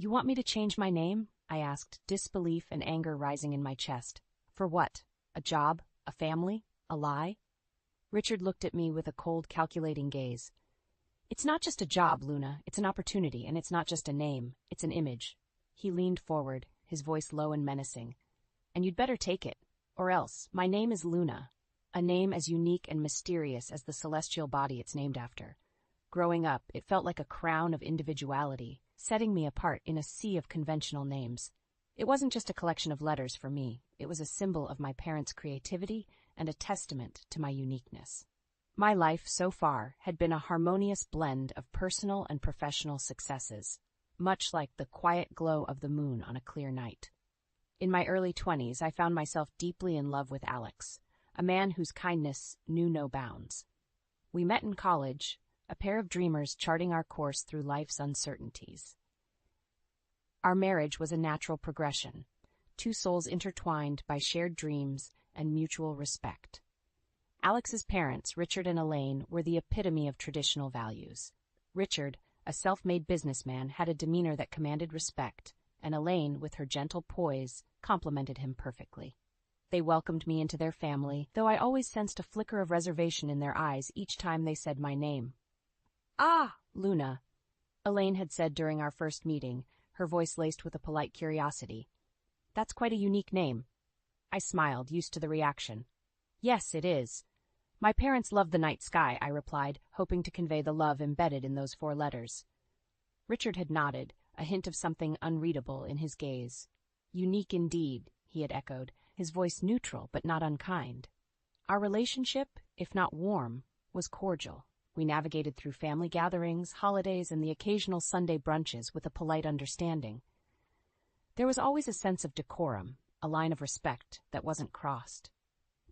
You want me to change my name? I asked, disbelief and anger rising in my chest. For what? A job? A family? A lie? Richard looked at me with a cold, calculating gaze. It's not just a job, Luna. It's an opportunity, and it's not just a name. It's an image. He leaned forward, his voice low and menacing. And you'd better take it. Or else, my name is Luna. A name as unique and mysterious as the celestial body it's named after. Growing up, it felt like a crown of individuality, setting me apart in a sea of conventional names. It wasn't just a collection of letters for me. It was a symbol of my parents' creativity and a testament to my uniqueness. My life, so far, had been a harmonious blend of personal and professional successes, much like the quiet glow of the moon on a clear night. In my early 20s, I found myself deeply in love with Alex, a man whose kindness knew no bounds. We met in college, a pair of dreamers charting our course through life's uncertainties. Our marriage was a natural progression, two souls intertwined by shared dreams and mutual respect. Alex's parents, Richard and Elaine, were the epitome of traditional values. Richard, a self-made businessman, had a demeanor that commanded respect, and Elaine, with her gentle poise, complimented him perfectly. They welcomed me into their family, though I always sensed a flicker of reservation in their eyes each time they said my name. "Ah, Luna," Elaine had said during our first meeting, her voice laced with a polite curiosity. "That's quite a unique name." I smiled, used to the reaction. "Yes, it is. My parents love the night sky," I replied, hoping to convey the love embedded in those 4 letters. Richard had nodded, a hint of something unreadable in his gaze. "Unique indeed," he had echoed, his voice neutral but not unkind. Our relationship, if not warm, was cordial. We navigated through family gatherings, holidays, and the occasional Sunday brunches with a polite understanding. There was always a sense of decorum, a line of respect that wasn't crossed.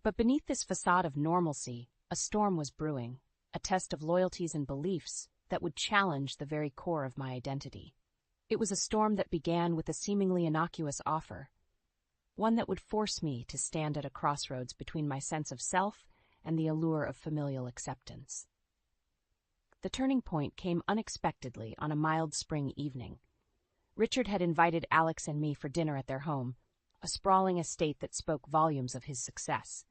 But beneath this facade of normalcy, a storm was brewing, a test of loyalties and beliefs that would challenge the very core of my identity. It was a storm that began with a seemingly innocuous offer, one that would force me to stand at a crossroads between my sense of self and the allure of familial acceptance. The turning point came unexpectedly on a mild spring evening. Richard had invited Alex and me for dinner at their home, a sprawling estate that spoke volumes of his success.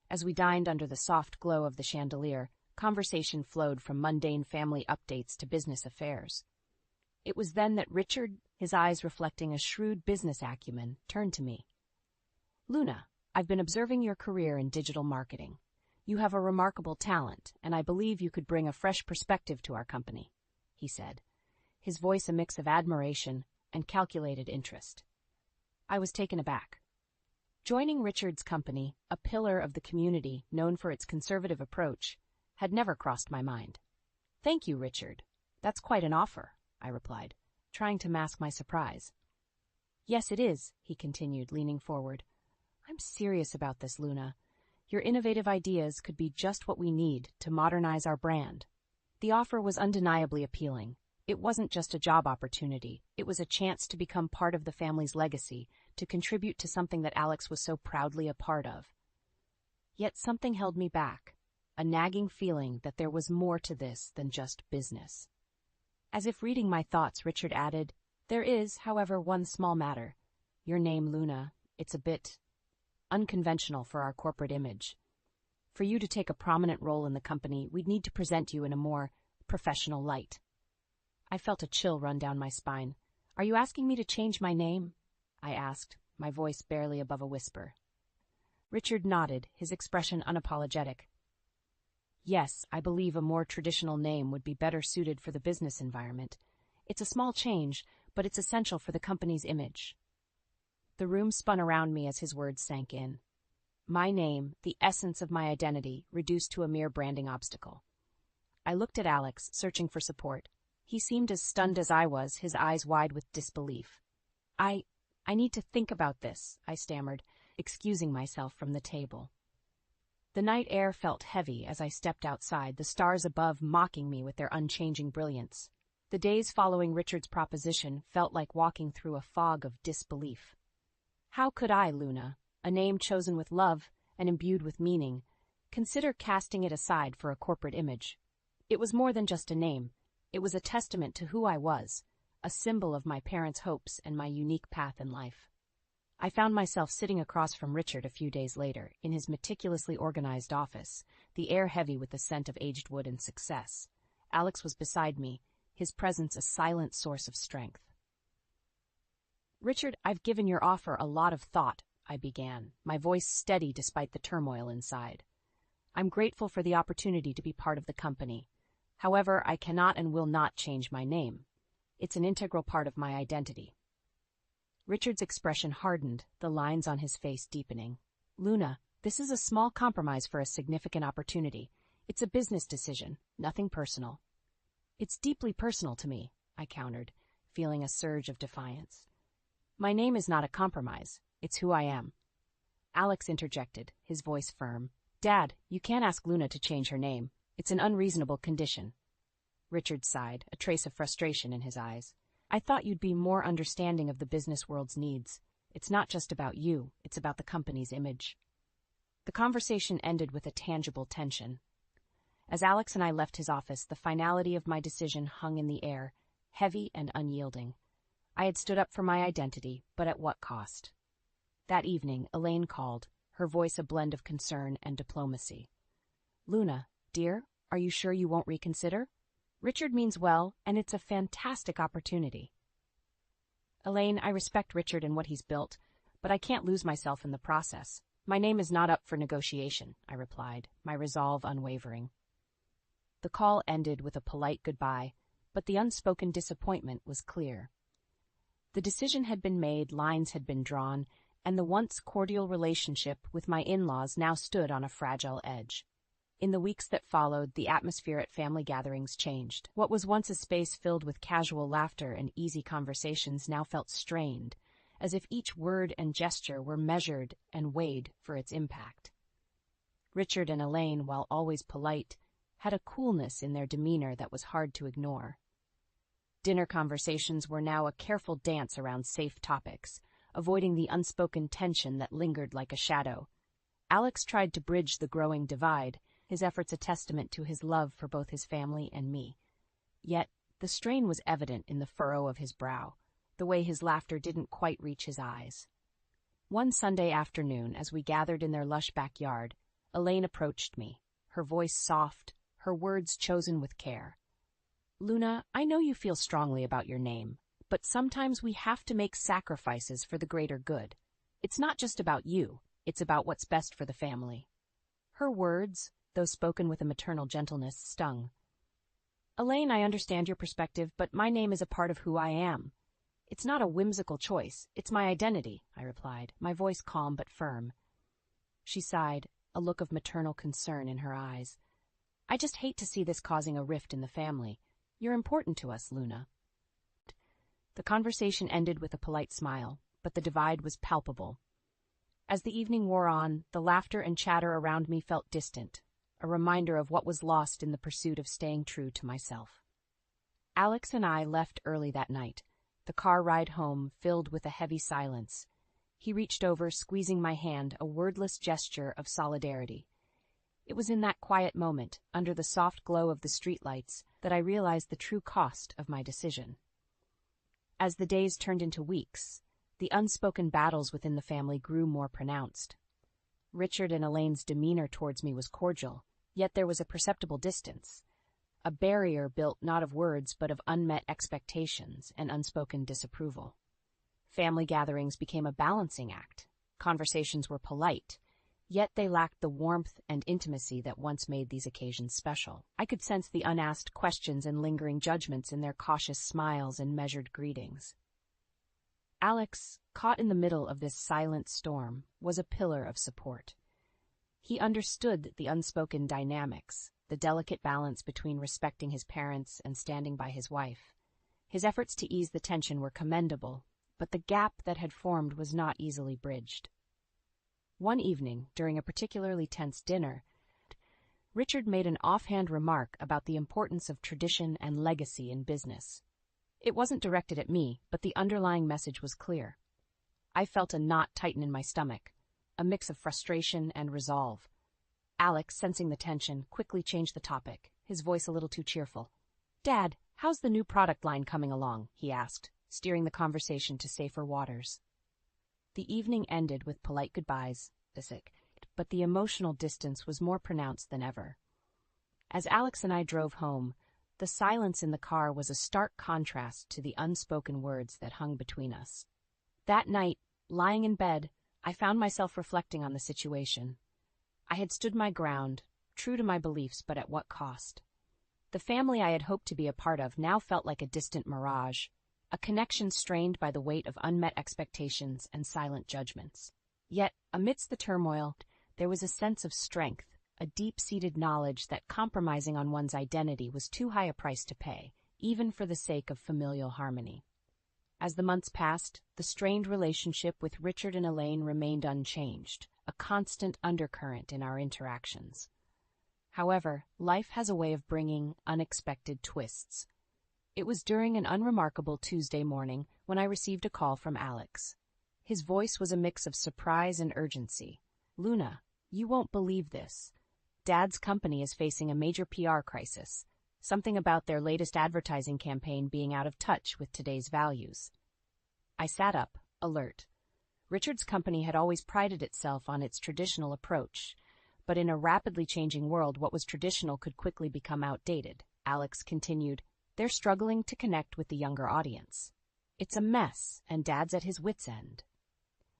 As we dined under the soft glow of the chandelier, conversation flowed from mundane family updates to business affairs. It was then that Richard, his eyes reflecting a shrewd business acumen, turned to me. "Luna, I've been observing your career in digital marketing. You have a remarkable talent, and I believe you could bring a fresh perspective to our company," he said, his voice a mix of admiration and calculated interest. I was taken aback. Joining Richard's company, a pillar of the community known for its conservative approach, had never crossed my mind. "Thank you, Richard. That's quite an offer," I replied, trying to mask my surprise. "Yes, it is," he continued, leaning forward. "I'm serious about this, Luna. Your innovative ideas could be just what we need to modernize our brand." The offer was undeniably appealing. It wasn't just a job opportunity. It was a chance to become part of the family's legacy, to contribute to something that Alex was so proudly a part of. Yet something held me back, a nagging feeling that there was more to this than just business. As if reading my thoughts, Richard added, "There is, however, one small matter. Your name, Luna, it's a bit unconventional for our corporate image. For you to take a prominent role in the company, we'd need to present you in a more professional light." I felt a chill run down my spine. "Are you asking me to change my name?" I asked, my voice barely above a whisper. Richard nodded, his expression unapologetic. "Yes, I believe a more traditional name would be better suited for the business environment. It's a small change, but it's essential for the company's image." The room spun around me as his words sank in. My name, the essence of my identity, reduced to a mere branding obstacle. I looked at Alex, searching for support. He seemed as stunned as I was, his eyes wide with disbelief. I need to think about this," I stammered, excusing myself from the table. The night air felt heavy as I stepped outside, the stars above mocking me with their unchanging brilliance. The days following Richard's proposition felt like walking through a fog of disbelief. How could I, Luna, a name chosen with love and imbued with meaning, consider casting it aside for a corporate image? It was more than just a name. It was a testament to who I was, a symbol of my parents' hopes and my unique path in life. I found myself sitting across from Richard a few days later, in his meticulously organized office, the air heavy with the scent of aged wood and success. Alex was beside me, his presence a silent source of strength. "Richard, I've given your offer a lot of thought," I began, my voice steady despite the turmoil inside. "I'm grateful for the opportunity to be part of the company. However, I cannot and will not change my name. It's an integral part of my identity." Richard's expression hardened, the lines on his face deepening. "Luna, this is a small compromise for a significant opportunity. It's a business decision, nothing personal." "It's deeply personal to me," I countered, feeling a surge of defiance. "My name is not a compromise. It's who I am." Alex interjected, his voice firm. "Dad, you can't ask Luna to change her name. It's an unreasonable condition." Richard sighed, a trace of frustration in his eyes. "I thought you'd be more understanding of the business world's needs. It's not just about you, it's about the company's image." The conversation ended with a tangible tension. As Alex and I left his office, the finality of my decision hung in the air, heavy and unyielding. I had stood up for my identity, but at what cost? That evening, Elaine called, her voice a blend of concern and diplomacy. "Luna, dear, are you sure you won't reconsider? Richard means well, and it's a fantastic opportunity." "Elaine, I respect Richard and what he's built, but I can't lose myself in the process. My name is not up for negotiation," I replied, my resolve unwavering. The call ended with a polite goodbye, but the unspoken disappointment was clear. The decision had been made, lines had been drawn, and the once cordial relationship with my in-laws now stood on a fragile edge. In the weeks that followed, the atmosphere at family gatherings changed. What was once a space filled with casual laughter and easy conversations now felt strained, as if each word and gesture were measured and weighed for its impact. Richard and Elaine, while always polite, had a coolness in their demeanor that was hard to ignore. Dinner conversations were now a careful dance around safe topics, avoiding the unspoken tension that lingered like a shadow. Alex tried to bridge the growing divide, his efforts a testament to his love for both his family and me. Yet, the strain was evident in the furrow of his brow, the way his laughter didn't quite reach his eyes. One Sunday afternoon, as we gathered in their lush backyard, Elaine approached me, her voice soft, her words chosen with care. "Luna, I know you feel strongly about your name, but sometimes we have to make sacrifices for the greater good. It's not just about you, it's about what's best for the family." Her words, though spoken with a maternal gentleness, stung. "Elaine, I understand your perspective, but my name is a part of who I am. It's not a whimsical choice, it's my identity," I replied, my voice calm but firm. She sighed, a look of maternal concern in her eyes. "I just hate to see this causing a rift in the family. You're important to us, Luna." The conversation ended with a polite smile, but the divide was palpable. As the evening wore on, the laughter and chatter around me felt distant, a reminder of what was lost in the pursuit of staying true to myself. Alex and I left early that night, the car ride home filled with a heavy silence. He reached over, squeezing my hand, a wordless gesture of solidarity. It was in that quiet moment, under the soft glow of the streetlights, that I realized the true cost of my decision. As the days turned into weeks, the unspoken battles within the family grew more pronounced. Richard and Elaine's demeanor towards me was cordial, yet there was a perceptible distance, a barrier built not of words but of unmet expectations and unspoken disapproval. Family gatherings became a balancing act. Conversations were polite, yet they lacked the warmth and intimacy that once made these occasions special. I could sense the unasked questions and lingering judgments in their cautious smiles and measured greetings. Alex, caught in the middle of this silent storm, was a pillar of support. He understood the unspoken dynamics, the delicate balance between respecting his parents and standing by his wife. His efforts to ease the tension were commendable, but the gap that had formed was not easily bridged. One evening, during a particularly tense dinner, Richard made an offhand remark about the importance of tradition and legacy in business. It wasn't directed at me, but the underlying message was clear. I felt a knot tighten in my stomach, a mix of frustration and resolve. Alex, sensing the tension, quickly changed the topic, his voice a little too cheerful. "Dad, "How's the new product line coming along?" he asked, steering the conversation to safer waters. The evening ended with polite goodbyes, but the emotional distance was more pronounced than ever. As Alex and I drove home, the silence in the car was a stark contrast to the unspoken words that hung between us. That night, lying in bed, I found myself reflecting on the situation. I had stood my ground, true to my beliefs, but at what cost? The family I had hoped to be a part of now felt like a distant mirage, a connection strained by the weight of unmet expectations and silent judgments. Yet, amidst the turmoil, there was a sense of strength, a deep-seated knowledge that compromising on one's identity was too high a price to pay, even for the sake of familial harmony. As the months passed, the strained relationship with Richard and Elaine remained unchanged, a constant undercurrent in our interactions. However, life has a way of bringing unexpected twists. It was during an unremarkable Tuesday morning when I received a call from Alex. His voice was a mix of surprise and urgency. "Luna, you won't believe this. Dad's company is facing a major PR crisis. Something about their latest advertising campaign being out of touch with today's values." I sat up, alert. Richard's company had always prided itself on its traditional approach, but in a rapidly changing world, what was traditional could quickly become outdated. Alex continued, "They're struggling to connect with the younger audience. It's a mess, and Dad's at his wit's end."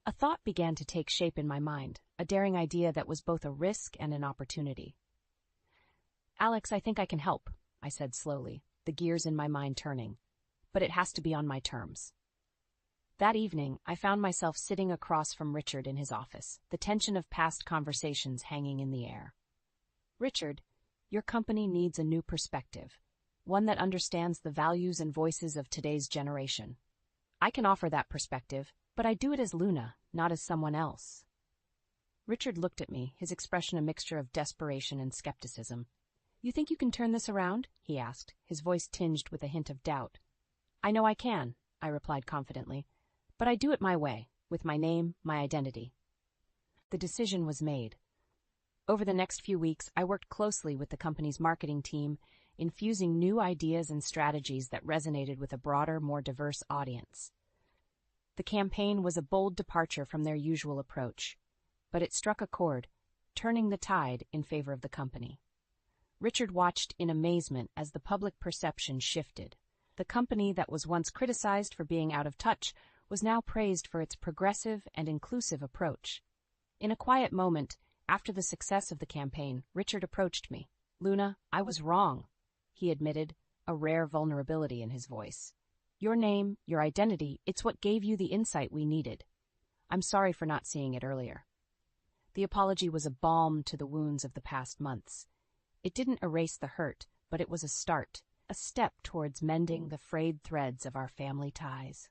A thought began to take shape in my mind, a daring idea that was both a risk and an opportunity. "Alex, I think I can help," I said slowly, the gears in my mind turning. "But it has to be on my terms." That evening, I found myself sitting across from Richard in his office, the tension of past conversations hanging in the air. "Richard, your company needs a new perspective, one that understands the values and voices of today's generation. I can offer that perspective, but I do it as Luna, not as someone else." Richard looked at me, his expression a mixture of desperation and skepticism. "You think you can turn this around?" he asked, his voice tinged with a hint of doubt. "I know I can," I replied confidently, "but I do it my way, with my name, my identity." The decision was made. Over the next few weeks, I worked closely with the company's marketing team, infusing new ideas and strategies that resonated with a broader, more diverse audience. The campaign was a bold departure from their usual approach, but it struck a chord, turning the tide in favor of the company. Richard watched in amazement as the public perception shifted. The company that was once criticized for being out of touch was now praised for its progressive and inclusive approach. In a quiet moment, after the success of the campaign, Richard approached me. "Luna, I was wrong," he admitted, a rare vulnerability in his voice. "Your name, your identity, it's what gave you the insight we needed. I'm sorry for not seeing it earlier." The apology was a balm to the wounds of the past months. It didn't erase the hurt, but it was a start, a step towards mending the frayed threads of our family ties.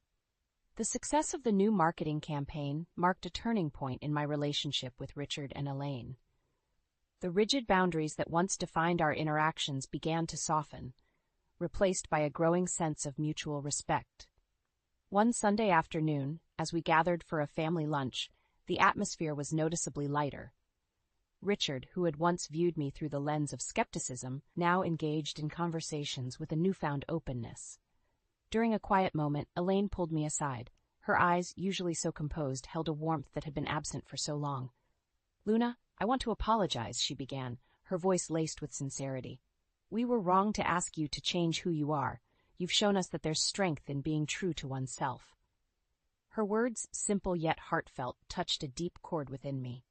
The success of the new marketing campaign marked a turning point in my relationship with Richard and Elaine. The rigid boundaries that once defined our interactions began to soften, replaced by a growing sense of mutual respect. One Sunday afternoon, as we gathered for a family lunch, the atmosphere was noticeably lighter. Richard, who had once viewed me through the lens of skepticism, now engaged in conversations with a newfound openness. During a quiet moment, Elaine pulled me aside. Her eyes, usually so composed, held a warmth that had been absent for so long. "Luna, I want to apologize," she began, her voice laced with sincerity. "We were wrong to ask you to change who you are. You've shown us that there's strength in being true to oneself." Her words, simple yet heartfelt, touched a deep chord within me.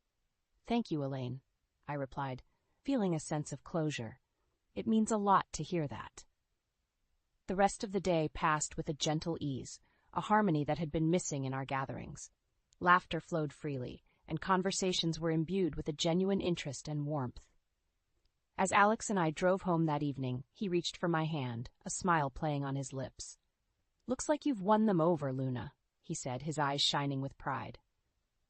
"Thank you, Elaine," I replied, feeling a sense of closure. "It means a lot to hear that." The rest of the day passed with a gentle ease, a harmony that had been missing in our gatherings. Laughter flowed freely, and conversations were imbued with a genuine interest and warmth. As Alex and I drove home that evening, he reached for my hand, a smile playing on his lips. "Looks like you've won them over, Luna," he said, his eyes shining with pride.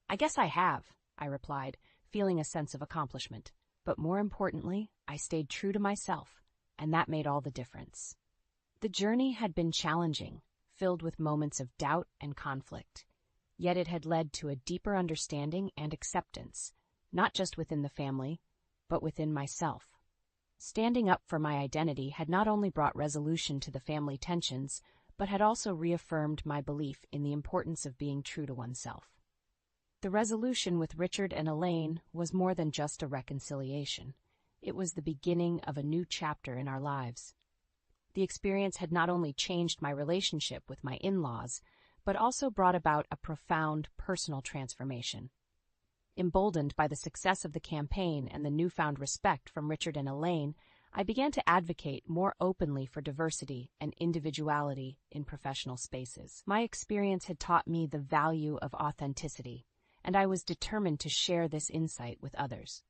"I guess I have," I replied, feeling a sense of accomplishment. But more importantly, I stayed true to myself, and that made all the difference. The journey had been challenging, filled with moments of doubt and conflict. Yet it had led to a deeper understanding and acceptance, not just within the family, but within myself. Standing up for my identity had not only brought resolution to the family tensions, but had also reaffirmed my belief in the importance of being true to oneself. The resolution with Richard and Elaine was more than just a reconciliation. It was the beginning of a new chapter in our lives. The experience had not only changed my relationship with my in-laws, but also brought about a profound personal transformation. Emboldened by the success of the campaign and the newfound respect from Richard and Elaine, I began to advocate more openly for diversity and individuality in professional spaces. My experience had taught me the value of authenticity, and I was determined to share this insight with others.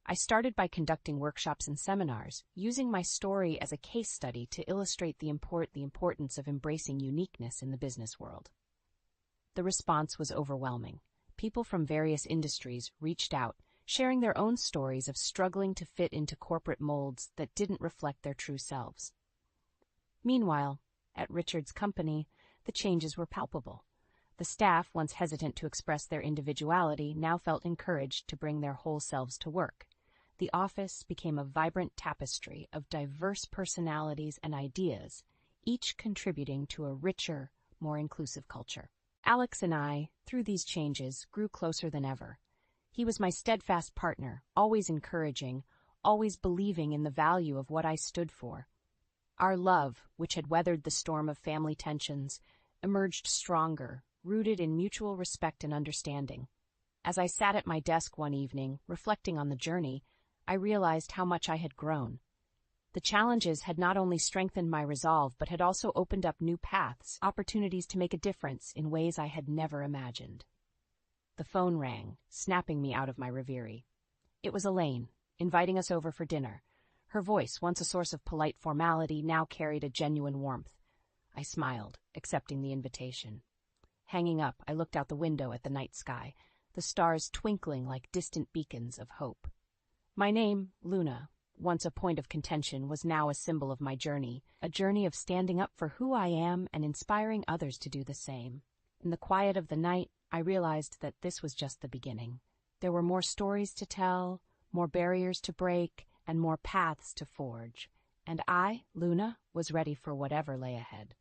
I started by conducting workshops and seminars, using my story as a case study to illustrate the importance of embracing uniqueness in the business world. The response was overwhelming. People from various industries reached out, sharing their own stories of struggling to fit into corporate molds that didn't reflect their true selves. Meanwhile, at Richard's company, the changes were palpable. The staff, once hesitant to express their individuality, now felt encouraged to bring their whole selves to work. The office became a vibrant tapestry of diverse personalities and ideas, each contributing to a richer, more inclusive culture. Alex and I, through these changes, grew closer than ever. He was my steadfast partner, always encouraging, always believing in the value of what I stood for. Our love, which had weathered the storm of family tensions, emerged stronger, rooted in mutual respect and understanding. As I sat at my desk one evening, reflecting on the journey, I realized how much I had grown. The challenges had not only strengthened my resolve, but had also opened up new paths, opportunities to make a difference in ways I had never imagined. The phone rang, snapping me out of my reverie. It was Elaine, inviting us over for dinner. Her voice, once a source of polite formality, now carried a genuine warmth. I smiled, accepting the invitation. Hanging up, I looked out the window at the night sky, the stars twinkling like distant beacons of hope. My name, Luna, once a point of contention, was now a symbol of my journey, a journey of standing up for who I am and inspiring others to do the same. In the quiet of the night, I realized that this was just the beginning. There were more stories to tell, more barriers to break, and more paths to forge. And I, Luna, was ready for whatever lay ahead.